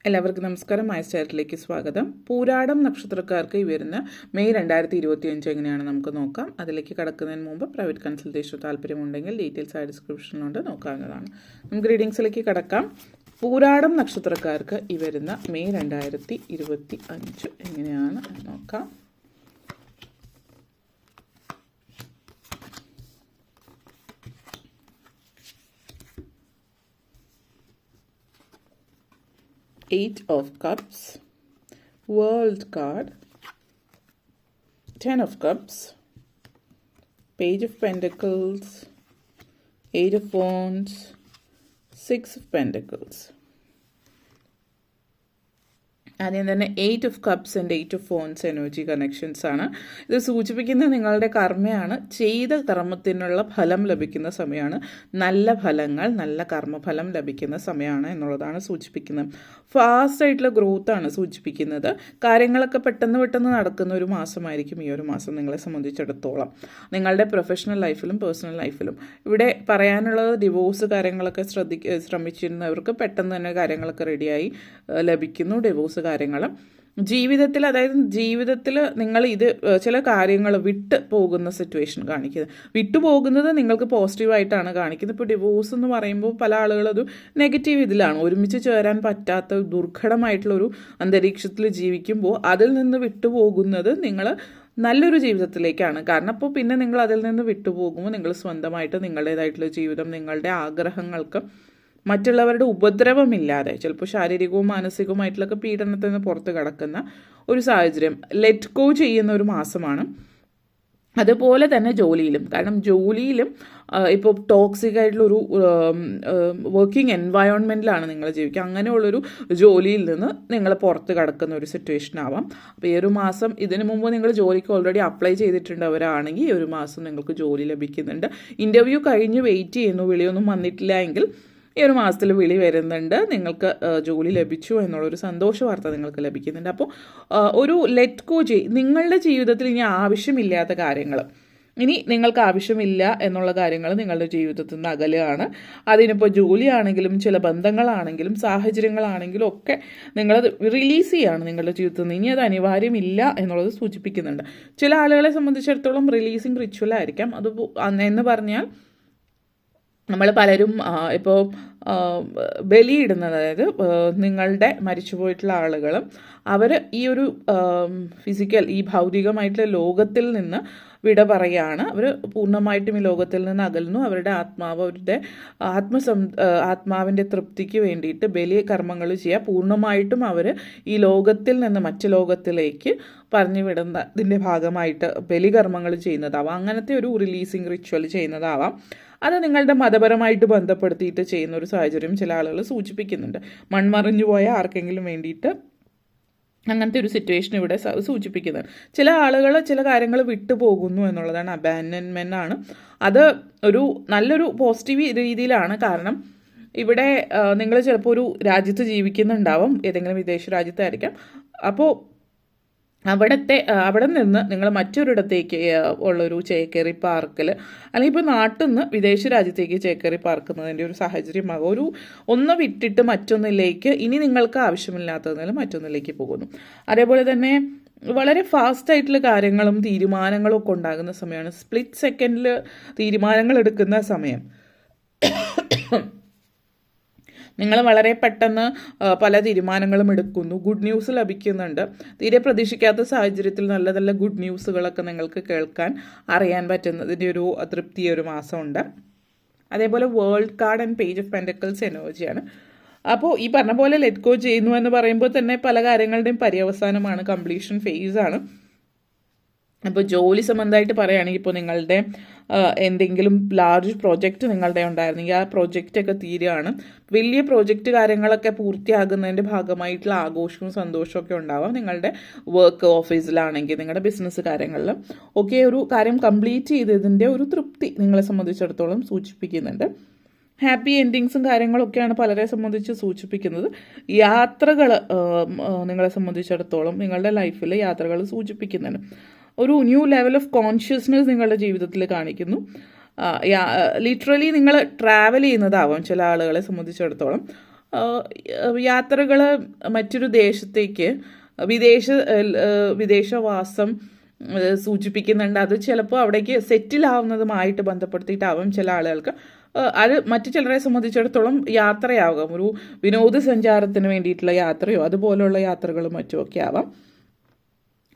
എല്ലാവർക്കും നമസ്കാരം. മൈസ്റ്റാറ്റിലേക്ക് സ്വാഗതം. പൂരാടം നക്ഷത്രക്കാർക്ക് ഈ വരുന്ന മെയ് 2025 എങ്ങനെയാണ് നമുക്ക് നോക്കാം. അതിലേക്ക് കടക്കുന്നതിന് മുമ്പ് പ്രൈവറ്റ് കൺസൾട്ടേഷൻ താല്പര്യമുണ്ടെങ്കിൽ ഡീറ്റെയിൽസ് ആയ ഡിസ്ക്രിപ്ഷനിലുണ്ട്, നോക്കാവുന്നതാണ്. നമുക്ക് റീഡിങ്സിലേക്ക് കടക്കാം. പൂരാടം നക്ഷത്രക്കാർക്ക് ഈ വരുന്ന മെയ് 2025 എങ്ങനെയാണ് നോക്കാം. Eight of Cups, World card, 10 of Cups, Page of Pentacles, 8 of Wands, 6 of Pentacles. ആദ്യം തന്നെ 8 of Cups and 8 of Wands energy connections ആണ്. ഇത് സൂചിപ്പിക്കുന്നത് നിങ്ങളുടെ കർമ്മയാണ്. ചെയ്ത കർമ്മത്തിനുള്ള ഫലം ലഭിക്കുന്ന സമയമാണ്. നല്ല ഫലങ്ങൾ, നല്ല കർമ്മഫലം ലഭിക്കുന്ന സമയമാണ് എന്നുള്ളതാണ് സൂചിപ്പിക്കുന്നത്. ഫാസ്റ്റ് ആയിട്ടുള്ള ഗ്രോത്താണ് സൂചിപ്പിക്കുന്നത്. കാര്യങ്ങളൊക്കെ പെട്ടെന്ന് നടക്കുന്ന ഒരു മാസമായിരിക്കും ഈ ഒരു മാസം നിങ്ങളെ സംബന്ധിച്ചിടത്തോളം, നിങ്ങളുടെ പ്രൊഫഷണൽ ലൈഫിലും പേഴ്സണൽ ലൈഫിലും. ഇവിടെ പറയാനുള്ളത് ഡിവോഴ്സ് കാര്യങ്ങളൊക്കെ ശ്രമിച്ചിരുന്നവർക്ക് പെട്ടെന്ന് തന്നെ കാര്യങ്ങളൊക്കെ റെഡിയായി ലഭിക്കുന്നു. ഡിവോഴ്സ് കാര്യങ്ങൾ ജീവിതത്തിൽ, അതായത് ജീവിതത്തിൽ നിങ്ങൾ ഇത് ചില കാര്യങ്ങൾ വിട്ട് പോകുന്ന സിറ്റുവേഷൻ കാണിക്കുന്നത്. വിട്ടുപോകുന്നത് നിങ്ങൾക്ക് പോസിറ്റീവായിട്ടാണ് കാണിക്കുന്നത്. ഇപ്പോൾ ഡിവോഴ്സ് എന്ന് പറയുമ്പോൾ പല ആളുകളത് നെഗറ്റീവ് ഇതിലാണ്. ഒരുമിച്ച് ചേരാൻ പറ്റാത്ത ദുർഘടമായിട്ടുള്ളൊരു അന്തരീക്ഷത്തിൽ ജീവിക്കുമ്പോൾ അതിൽ നിന്ന് വിട്ടുപോകുന്നത് നിങ്ങൾ നല്ലൊരു ജീവിതത്തിലേക്കാണ്. കാരണം അപ്പോൾ പിന്നെ നിങ്ങൾ അതിൽ നിന്ന് വിട്ടുപോകുമ്പോൾ നിങ്ങൾ സ്വന്തമായിട്ട് നിങ്ങളുടേതായിട്ടുള്ള ജീവിതം, നിങ്ങളുടെ ആഗ്രഹങ്ങൾക്ക് മറ്റുള്ളവരുടെ ഉപദ്രവമില്ലാതെ, ചിലപ്പോൾ ശാരീരികവും മാനസികവുമായിട്ടുള്ള പീഡനത്തിൽ നിന്ന് പുറത്ത് കടക്കുന്ന ഒരു സാഹചര്യം ലെറ്റ് ഗോ ചെയ്യുന്ന ഒരു മാസമാണ്. അതുപോലെ തന്നെ ജോലിയിലും, കാരണം ജോലിയിലും ഇപ്പോൾ ടോക്സിക് ആയിട്ടുള്ളൊരു വർക്കിംഗ് എൻവയോൺമെൻറ്റിലാണ് നിങ്ങൾ ജീവിക്കുക. അങ്ങനെയുള്ളൊരു ജോലിയിൽ നിന്ന് നിങ്ങൾ പുറത്ത് കടക്കുന്ന ഒരു സിറ്റുവേഷൻ ആവാം. അപ്പോൾ ഈ ഒരു മാസം, ഇതിനു മുമ്പ് നിങ്ങൾ ജോലിക്ക് ഓൾറെഡി അപ്ലൈ ചെയ്തിട്ടുണ്ടവരാണെങ്കിൽ ഈ ഒരു മാസം നിങ്ങൾക്ക് ജോലി ലഭിക്കുന്നുണ്ട്. ഇൻ്റർവ്യൂ കഴിഞ്ഞ് വെയിറ്റ് ചെയ്യുന്നു, വിളിയൊന്നും വന്നിട്ടില്ല എങ്കിൽ ഈ ഒരു മാസത്തിൽ വിളി വരുന്നുണ്ട്. നിങ്ങൾക്ക് ജോലി ലഭിച്ചു എന്നുള്ളൊരു സന്തോഷ വാർത്ത നിങ്ങൾക്ക് ലഭിക്കുന്നുണ്ട്. അപ്പോൾ ഒരു ലെറ്റ് ഗോ നിങ്ങളുടെ ജീവിതത്തിൽ ഇനി ആവശ്യമില്ലാത്ത കാര്യങ്ങൾ, ഇനി നിങ്ങൾക്ക് ആവശ്യമില്ല എന്നുള്ള കാര്യങ്ങൾ നിങ്ങളുടെ ജീവിതത്തിൽ നിന്ന് അകലെയാണ്. അതിനിപ്പോൾ ജോലിയാണെങ്കിലും ചില ബന്ധങ്ങളാണെങ്കിലും സാഹചര്യങ്ങളാണെങ്കിലും ഒക്കെ നിങ്ങളത് റിലീസ് ചെയ്യാണ് നിങ്ങളുടെ ജീവിതത്തിൽ നിന്ന്. ഇനി അത് അനിവാര്യമില്ല എന്നുള്ളത് സൂചിപ്പിക്കുന്നുണ്ട്. ചില ആളുകളെ സംബന്ധിച്ചിടത്തോളം റിലീസിങ് റിച്വൽ ആയിരിക്കാം. അത് എന്ന് പറഞ്ഞാൽ നമ്മൾ പലരും ഇപ്പോൾ ബലിയിടുന്നത്, അതായത് നിങ്ങളുടെ മരിച്ചുപോയിട്ടുള്ള ആളുകളും അവർ ഈ ഒരു ഫിസിക്കൽ, ഈ ഭൗതികമായിട്ടുള്ള ലോകത്തിൽ നിന്ന് വിട പറയുകയാണ്. അവർ പൂർണ്ണമായിട്ടും ഈ ലോകത്തിൽ നിന്ന് അകലുന്നു. അവരുടെ ആത്മാവ്, അവരുടെ ആത്മാവിൻ്റെ തൃപ്തിക്ക് വേണ്ടിയിട്ട് ബലി കർമ്മങ്ങൾ ചെയ്യുക. പൂർണ്ണമായിട്ടും അവർ ഈ ലോകത്തിൽ നിന്ന് മറ്റു ലോകത്തിലേക്ക് പറഞ്ഞു വിടുന്നതിൻ്റെ ഭാഗമായിട്ട് ബലികർമ്മങ്ങൾ ചെയ്യുന്നതാവാം. അങ്ങനത്തെ ഒരു റിലീസിങ് റിച്വൽ ചെയ്യുന്നതാവാം. അത് നിങ്ങളുടെ മതപരമായിട്ട് ബന്ധപ്പെടുത്തിയിട്ട് ചെയ്യുന്ന ഒരു സാഹചര്യം ചില ആളുകൾ സൂചിപ്പിക്കുന്നുണ്ട്. മൺമറിഞ്ഞു പോയ ആർക്കെങ്കിലും വേണ്ടിയിട്ട് അങ്ങനത്തെ ഒരു സിറ്റുവേഷൻ ഇവിടെ സൂചിപ്പിക്കുന്നത്. ചില ആളുകൾ ചില കാര്യങ്ങൾ വിട്ടുപോകുന്നു എന്നുള്ളതാണ്. അബാൻഡൻമെൻ്റ് ആണ്. അത് ഒരു നല്ലൊരു പോസിറ്റീവ് രീതിയിലാണ്. കാരണം ഇവിടെ നിങ്ങൾ ചിലപ്പോൾ ഒരു രാജ്യത്ത് ജീവിക്കുന്നുണ്ടാവും, ഏതെങ്കിലും വിദേശ രാജ്യത്തായിരിക്കാം. അപ്പോൾ അവിടെ നിന്ന് നിങ്ങൾ മറ്റൊരിടത്തേക്ക് ഉള്ളൊരു ചേക്കേറി പാർക്കൽ, അല്ലെങ്കിൽ ഇപ്പോൾ നാട്ടിൽ നിന്ന് വിദേശ രാജ്യത്തേക്ക് ചേക്കേറി പാർക്കുന്നതിൻ്റെ ഒരു സാഹചര്യമാകും. ഒന്ന് വിട്ടിട്ട് മറ്റൊന്നിലേക്ക്, ഇനി നിങ്ങൾക്ക് ആവശ്യമില്ലാത്തതിനാൽ മറ്റൊന്നിലേക്ക് പോകുന്നു. അതേപോലെ തന്നെ വളരെ ഫാസ്റ്റായിട്ടുള്ള കാര്യങ്ങളും തീരുമാനങ്ങളും ഒക്കെ ഉണ്ടാകുന്ന സമയമാണ്. സ്പ്ലിറ്റ് സെക്കൻഡിൽ തീരുമാനങ്ങൾ എടുക്കുന്ന സമയം. നിങ്ങൾ വളരെ പെട്ടെന്ന് പല തീരുമാനങ്ങളും എടുക്കുന്നു. ഗുഡ് ന്യൂസ് ലഭിക്കുന്നുണ്ട്. തീരെ പ്രതീക്ഷിക്കാത്ത സാഹചര്യത്തിൽ നല്ല നല്ല ഗുഡ് ന്യൂസുകളൊക്കെ നിങ്ങൾക്ക് കേൾക്കാൻ അറിയാൻ പറ്റുന്നതിൻ്റെ ഒരു തൃപ്തി ഒരു മാസമുണ്ട്. അതേപോലെ world card and page of pentacles എനർജിയാണ്. അപ്പോൾ ഈ പറഞ്ഞ പോലെ ലെറ്റ് ഗോ ചെയ്യുന്നു എന്ന് പറയുമ്പോൾ തന്നെ പല കാര്യങ്ങളുടെയും പര്യവസാനമാണ്, കംപ്ലീഷൻ ഫേസാണ്. ഇപ്പോൾ ജോലി സംബന്ധമായിട്ട് പറയുകയാണെങ്കിൽ, ഇപ്പോൾ നിങ്ങളുടെ എന്തെങ്കിലും ലാർജ് പ്രോജക്റ്റ് നിങ്ങളുടെ ഉണ്ടായിരുന്നെങ്കിൽ ആ പ്രോജക്റ്റൊക്കെ തീരുകയാണ്. വലിയ പ്രോജക്റ്റ് കാര്യങ്ങളൊക്കെ പൂർത്തിയാകുന്നതിൻ്റെ ഭാഗമായിട്ടുള്ള ആഘോഷവും സന്തോഷവും ഒക്കെ ഉണ്ടാവാം. നിങ്ങളുടെ വർക്ക് ഓഫീസിലാണെങ്കിൽ, നിങ്ങളുടെ ബിസിനസ് കാര്യങ്ങളിലും ഒക്കെ ഒരു കാര്യം കംപ്ലീറ്റ് ചെയ്തതിൻ്റെ ഒരു തൃപ്തി നിങ്ങളെ സംബന്ധിച്ചിടത്തോളം സൂചിപ്പിക്കുന്നുണ്ട്. ഹാപ്പി എൻഡിങ്സും കാര്യങ്ങളൊക്കെയാണ് പലരെ സംബന്ധിച്ച് സൂചിപ്പിക്കുന്നത്. യാത്രകൾ നിങ്ങളെ സംബന്ധിച്ചിടത്തോളം നിങ്ങളുടെ ലൈഫിൽ യാത്രകൾ സൂചിപ്പിക്കുന്നുണ്ട്. ഒരു ന്യൂ ലെവൽ ഓഫ് കോൺഷ്യസ്നെസ് നിങ്ങളുടെ ജീവിതത്തിൽ കാണിക്കുന്നു. ലിറ്ററലി നിങ്ങൾ ട്രാവൽ ചെയ്യുന്നതാവാം ചില ആളുകളെ സംബന്ധിച്ചിടത്തോളം. യാത്രകൾ മറ്റൊരു ദേശത്തേക്ക് വിദേശവാസം സൂചിപ്പിക്കുന്നുണ്ട്. അത് ചിലപ്പോൾ അവിടേക്ക് സെറ്റിൽ ആവുന്നതുമായിട്ട് ബന്ധപ്പെടുത്തിയിട്ടാവും ചില ആളുകൾക്ക്. അത് മറ്റു ചിലരെ സംബന്ധിച്ചിടത്തോളം യാത്രയാകാം, ഒരു വിനോദസഞ്ചാരത്തിന് വേണ്ടിയിട്ടുള്ള യാത്രയോ അതുപോലുള്ള യാത്രകളും മറ്റുമൊക്കെ ആവാം.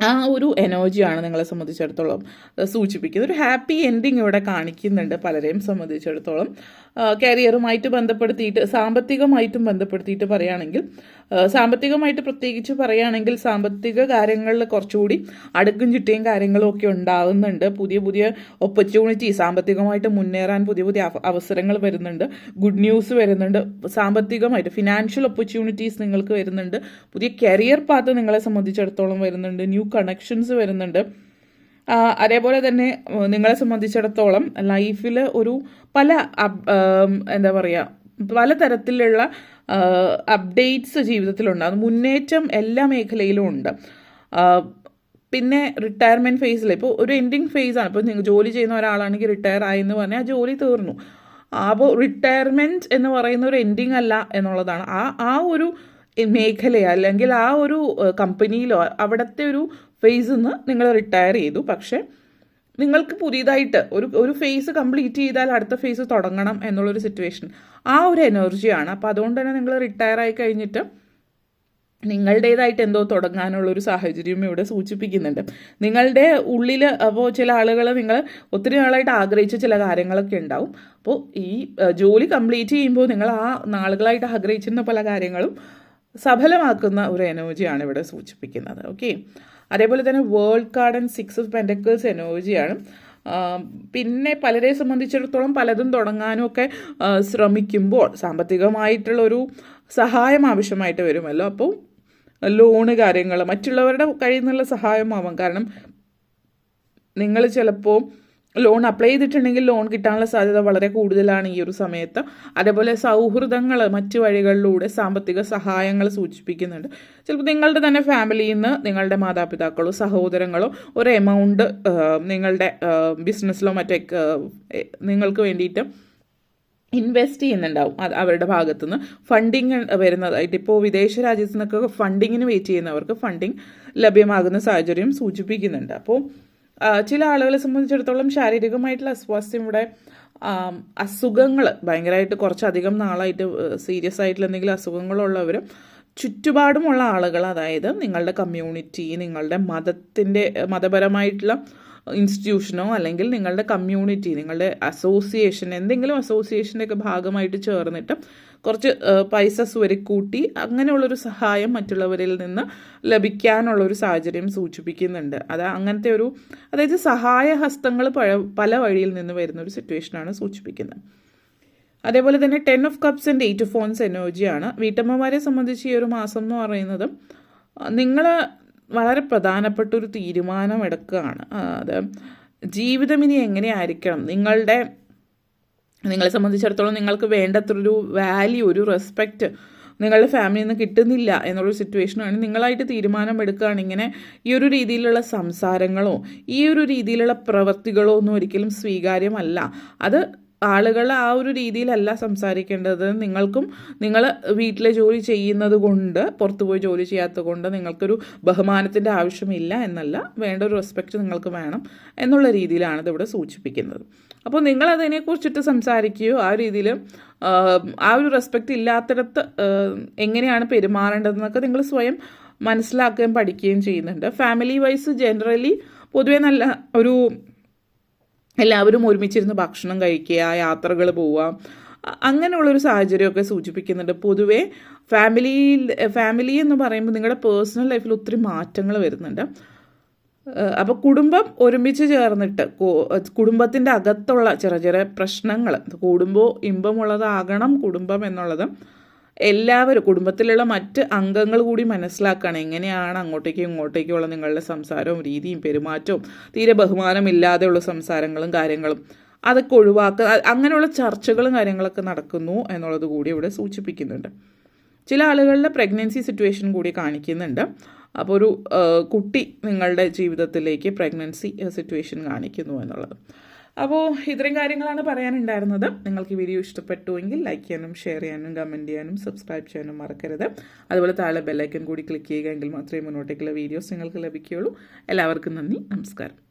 ആ ഒരു എനർജിയാണ് നിങ്ങളെ സംബന്ധിച്ചിടത്തോളം സൂചിപ്പിക്കുന്നത്. ഒരു ഹാപ്പി എൻഡിങ് ഇവിടെ കാണിക്കുന്നുണ്ട് പലരെയും സംബന്ധിച്ചിടത്തോളം. കരിയറുമായിട്ട് ബന്ധപ്പെടുത്തിയിട്ട് സാമ്പത്തികമായിട്ടും ബന്ധപ്പെടുത്തിയിട്ട് പറയുകയാണെങ്കിൽ, സാമ്പത്തികമായിട്ട് പ്രത്യേകിച്ച് പറയുകയാണെങ്കിൽ സാമ്പത്തിക കാര്യങ്ങളിൽ കുറച്ചുകൂടി അടുക്കും ചിട്ടയും കാര്യങ്ങളും ഒക്കെ ഉണ്ടാകുന്നുണ്ട്. പുതിയ പുതിയ ഓപ്പർച്യൂണിറ്റി, സാമ്പത്തികമായിട്ട് മുന്നേറാൻ പുതിയ പുതിയ അവസരങ്ങൾ വരുന്നുണ്ട്. ഗുഡ് ന്യൂസ് വരുന്നുണ്ട്. സാമ്പത്തികമായിട്ട് ഫിനാൻഷ്യൽ ഓപ്പർച്യൂണിറ്റീസ് നിങ്ങൾക്ക് വരുന്നുണ്ട്. പുതിയ കരിയർ പാത്ത് നിങ്ങളെ സംബന്ധിച്ചിടത്തോളം വരുന്നുണ്ട്. ന്യൂ കണക്ഷൻസ് വരുന്നുണ്ട്. അതേപോലെ തന്നെ നിങ്ങളെ സംബന്ധിച്ചിടത്തോളം ലൈഫിൽ ഒരു എന്താ പറയുക, പലതരത്തിലുള്ള അപ്ഡേറ്റ്സ് ജീവിതത്തിലുണ്ടാകും. മുന്നേറ്റം എല്ലാ മേഖലയിലും ഉണ്ട്. പിന്നെ റിട്ടയർമെൻറ്റ് ഫേസിൽ ഇപ്പോൾ ഒരു എൻഡിങ് ഫേസാണ്. ഇപ്പോൾ നിങ്ങൾ ജോലി ചെയ്യുന്ന ഒരാളാണെങ്കിൽ റിട്ടയർ ആയെന്ന് പറഞ്ഞാൽ ആ ജോലി തീർന്നു. അപ്പോൾ റിട്ടയർമെൻറ്റ് എന്ന് പറയുന്ന ഒരു എൻഡിങ് അല്ല എന്നുള്ളതാണ്. ആ ഒരു മേഖലയോ അല്ലെങ്കിൽ ആ ഒരു കമ്പനിയിലോ അവിടുത്തെ ഒരു ഫേസിൽ നിന്ന് നിങ്ങൾ റിട്ടയർ ചെയ്തു. പക്ഷേ നിങ്ങൾക്ക് പുതിയതായിട്ട് ഒരു ഫേസ് കംപ്ലീറ്റ് ചെയ്താൽ അടുത്ത ഫേസ് തുടങ്ങണം എന്നുള്ളൊരു സിറ്റുവേഷൻ, ആ ഒരു എനർജിയാണ്. അപ്പോൾ അതുകൊണ്ട് തന്നെ നിങ്ങൾ റിട്ടയർ ആയി കഴിഞ്ഞിട്ട് നിങ്ങളുടേതായിട്ട് എന്തോ തുടങ്ങാനുള്ളൊരു സാഹചര്യം ഇവിടെ സൂചിപ്പിക്കുന്നുണ്ട്. നിങ്ങളുടെ ഉള്ളിൽ അപ്പോൾ ചില ആളുകൾ നിങ്ങൾ ഒത്തിരി നാളായിട്ട് ആഗ്രഹിച്ച ചില കാര്യങ്ങളൊക്കെ ഉണ്ടാവും. അപ്പോൾ ഈ ജോലി കംപ്ലീറ്റ് ചെയ്യുമ്പോൾ നിങ്ങൾ ആ നാളുകളായിട്ട് ആഗ്രഹിച്ചിരുന്ന പല കാര്യങ്ങളും സഫലമാക്കുന്ന ഒരു എനർജിയാണ് ഇവിടെ സൂചിപ്പിക്കുന്നത്. ഓക്കെ, അതേപോലെ തന്നെ world card and 6 of pentacles എനർജിയാണ്. പിന്നെ പലരെ സംബന്ധിച്ചിടത്തോളം പലതും തുടങ്ങാനും ഒക്കെ ശ്രമിക്കുമ്പോൾ സാമ്പത്തികമായിട്ടുള്ളൊരു സഹായം ആവശ്യമായിട്ട് വരുമല്ലോ. അപ്പോൾ ലോണ് കാര്യങ്ങൾ മറ്റുള്ളവരുടെ കയ്യിൽ നിന്നുള്ള സഹായമാവാം. കാരണം നിങ്ങൾ ചിലപ്പോൾ ലോൺ അപ്ലൈ ചെയ്തിട്ടുണ്ടെങ്കിൽ ലോൺ കിട്ടാനുള്ള സാധ്യത വളരെ കൂടുതലാണ് ഈ ഒരു സമയത്ത്. അതേപോലെ സൗഹൃദങ്ങൾ മറ്റു വഴികളിലൂടെ സാമ്പത്തിക സഹായങ്ങൾ സൂചിപ്പിക്കുന്നുണ്ട്. ചിലപ്പോൾ നിങ്ങളുടെ തന്നെ ഫാമിലിയിൽ നിന്ന് നിങ്ങളുടെ മാതാപിതാക്കളോ സഹോദരങ്ങളോ ഒരു എമൗണ്ട് നിങ്ങളുടെ ബിസിനസ്സിലോ മറ്റേ നിങ്ങൾക്ക് വേണ്ടിയിട്ട് ഇൻവെസ്റ്റ് ചെയ്യുന്നുണ്ടാവും. അവരുടെ ഭാഗത്തുനിന്ന് ഫണ്ടിങ് വരുന്നതായിട്ട്, ഇപ്പോൾ വിദേശ രാജ്യത്തു നിന്നൊക്കെ ഫണ്ടിങ്ങിന് വെയിറ്റ് ചെയ്യുന്നവർക്ക് ഫണ്ടിങ് ലഭ്യമാകുന്ന സാഹചര്യം സൂചിപ്പിക്കുന്നുണ്ട്. അപ്പോൾ ചില ആളുകളെ സംബന്ധിച്ചിടത്തോളം ശാരീരികമായിട്ടുള്ള അസ്വാസ്ഥ്യം ഇവിടെ, അസുഖങ്ങൾ ഭയങ്കരമായിട്ട് കുറച്ചധികം നാളായിട്ട് സീരിയസ് ആയിട്ടുള്ള എന്തെങ്കിലും അസുഖങ്ങളുള്ളവർ ചുറ്റുപാടുമുള്ള ആളുകൾ, അതായത് നിങ്ങളുടെ കമ്മ്യൂണിറ്റി, നിങ്ങളുടെ മതപരമായിട്ടുള്ള ഇൻസ്റ്റിറ്റ്യൂഷനോ അല്ലെങ്കിൽ നിങ്ങളുടെ കമ്മ്യൂണിറ്റി, നിങ്ങളുടെ അസോസിയേഷൻ, എന്തെങ്കിലും അസോസിയേഷൻ്റെയൊക്കെ ഭാഗമായിട്ട് ചേർന്നിട്ട് കുറച്ച് പൈസ സ്വരുക്കൂട്ടി അങ്ങനെയുള്ളൊരു സഹായം മറ്റുള്ളവരിൽ നിന്ന് ലഭിക്കാനുള്ളൊരു സാഹചര്യം സൂചിപ്പിക്കുന്നുണ്ട്. അങ്ങനത്തെ ഒരു, അതായത് സഹായഹസ്തങ്ങൾ പല വഴിയിൽ നിന്ന് വരുന്ന ഒരു സിറ്റുവേഷനാണ് സൂചിപ്പിക്കുന്നത്. അതേപോലെ തന്നെ 10 of cups and 8 of phones എനർജിയാണ്. വീട്ടമ്മമാരെ സംബന്ധിച്ച് ഈ ഒരു മാസം എന്ന് പറയുന്നത് നിങ്ങൾ വളരെ പ്രധാനപ്പെട്ട ഒരു തീരുമാനം എടുക്കുകയാണ്. അത് ജീവിതം ഇനി എങ്ങനെയായിരിക്കണം, നിങ്ങളെ സംബന്ധിച്ചിടത്തോളം നിങ്ങൾക്ക് വേണ്ടത്രൊരു വാല്യൂ, ഒരു റെസ്പെക്റ്റ് നിങ്ങളുടെ ഫാമിലിയിൽ നിന്ന് കിട്ടുന്നില്ല എന്നുള്ളൊരു സിറ്റുവേഷനാണ്. നിങ്ങളായിട്ട് തീരുമാനം എടുക്കുകയാണ്. ഇങ്ങനെ ഈ ഒരു രീതിയിലുള്ള സംസാരങ്ങളോ ഈ ഒരു രീതിയിലുള്ള പ്രവൃത്തികളോ ഒന്നും ഒരിക്കലും സ്വീകാര്യമല്ല. അത് ആളുകൾ ആ ഒരു രീതിയിലല്ല സംസാരിക്കേണ്ടത്. നിങ്ങൾ വീട്ടിലെ ജോലി ചെയ്യുന്നത് കൊണ്ട്, പുറത്തുപോയി ജോലി ചെയ്യാത്തത് കൊണ്ട് നിങ്ങൾക്കൊരു ബഹുമാനത്തിൻ്റെ ആവശ്യമില്ല എന്നല്ല, വേണ്ട ഒരു റെസ്പെക്റ്റ് നിങ്ങൾക്ക് വേണം എന്നുള്ള രീതിയിലാണ് ഇതിവിടെ സൂചിപ്പിക്കുന്നത്. അപ്പോൾ നിങ്ങളതിനെക്കുറിച്ചിട്ട് സംസാരിക്കുകയോ ആ രീതിയിൽ ആ ഒരു റെസ്പെക്റ്റ് ഇല്ലാത്തിടത്ത് എങ്ങനെയാണ് പെരുമാറേണ്ടതെന്നൊക്കെ നിങ്ങൾ സ്വയം മനസ്സിലാക്കുകയും പഠിക്കുകയും ചെയ്യുന്നുണ്ട്. ഫാമിലി വൈസ് ജനറലി പൊതുവെ നല്ല ഒരു, എല്ലാവരും ഒരുമിച്ചിരുന്ന് ഭക്ഷണം കഴിക്കുക, യാത്രകൾ പോവുക, അങ്ങനെയുള്ളൊരു സാഹചര്യമൊക്കെ സൂചിപ്പിക്കുന്നുണ്ട്. പൊതുവേ ഫാമിലി എന്ന് പറയുമ്പോൾ നിങ്ങളുടെ പേഴ്സണൽ ലൈഫിൽ ഒത്തിരി മാറ്റങ്ങൾ വരുന്നുണ്ട്. അപ്പോൾ കുടുംബം ഒരുമിച്ച് ചേർന്നിട്ട് കുടുംബത്തിൻ്റെ അകത്തുള്ള ചെറിയ ചെറിയ പ്രശ്നങ്ങൾ, കൂടുമ്പോൾ ഇമ്പമുള്ളതാകണം കുടുംബം എന്നുള്ളത് എല്ലാവരും, കുടുംബത്തിലുള്ള മറ്റ് അംഗങ്ങൾ കൂടി മനസ്സിലാക്കുകയാണ്. എങ്ങനെയാണ് അങ്ങോട്ടേക്കും ഇങ്ങോട്ടേക്കുമുള്ള നിങ്ങളുടെ സംസാരവും രീതിയും പെരുമാറ്റവും, തീരെ ബഹുമാനമില്ലാതെയുള്ള സംസാരങ്ങളും കാര്യങ്ങളും അതൊക്കെ ഒഴിവാക്കുക, അങ്ങനെയുള്ള ചർച്ചകളും കാര്യങ്ങളൊക്കെ നടക്കുന്നു എന്നുള്ളത് കൂടി ഇവിടെ സൂചിപ്പിക്കുന്നുണ്ട്. ചില ആളുകളുടെ പ്രഗ്നൻസി സിറ്റുവേഷൻ കൂടി കാണിക്കുന്നുണ്ട്. അപ്പോൾ ഒരു കുട്ടി നിങ്ങളുടെ ജീവിതത്തിലേക്ക് പ്രഗ്നൻസി സിറ്റുവേഷൻ കാണിക്കുന്നു എന്നുള്ളത്. അപ്പോൾ ഇത്രയും കാര്യങ്ങളാണ് പറയാനുണ്ടായിരുന്നത്. നിങ്ങൾക്ക് ഈ വീഡിയോ ഇഷ്ടപ്പെട്ടുവെങ്കിൽ ലൈക്ക് ചെയ്യാനും ഷെയർ ചെയ്യാനും കമൻറ്റ് ചെയ്യാനും സബ്സ്ക്രൈബ് ചെയ്യാനും മറക്കരുത്. അതുപോലെ താഴെ ബെല്ലൈക്കൺ കൂടി ക്ലിക്ക് ചെയ്യുക, എങ്കിൽ മാത്രമേ മുന്നോട്ടേക്കുള്ള വീഡിയോസ് നിങ്ങൾക്ക് ലഭിക്കുകയുള്ളൂ. എല്ലാവർക്കും നന്ദി, നമസ്കാരം.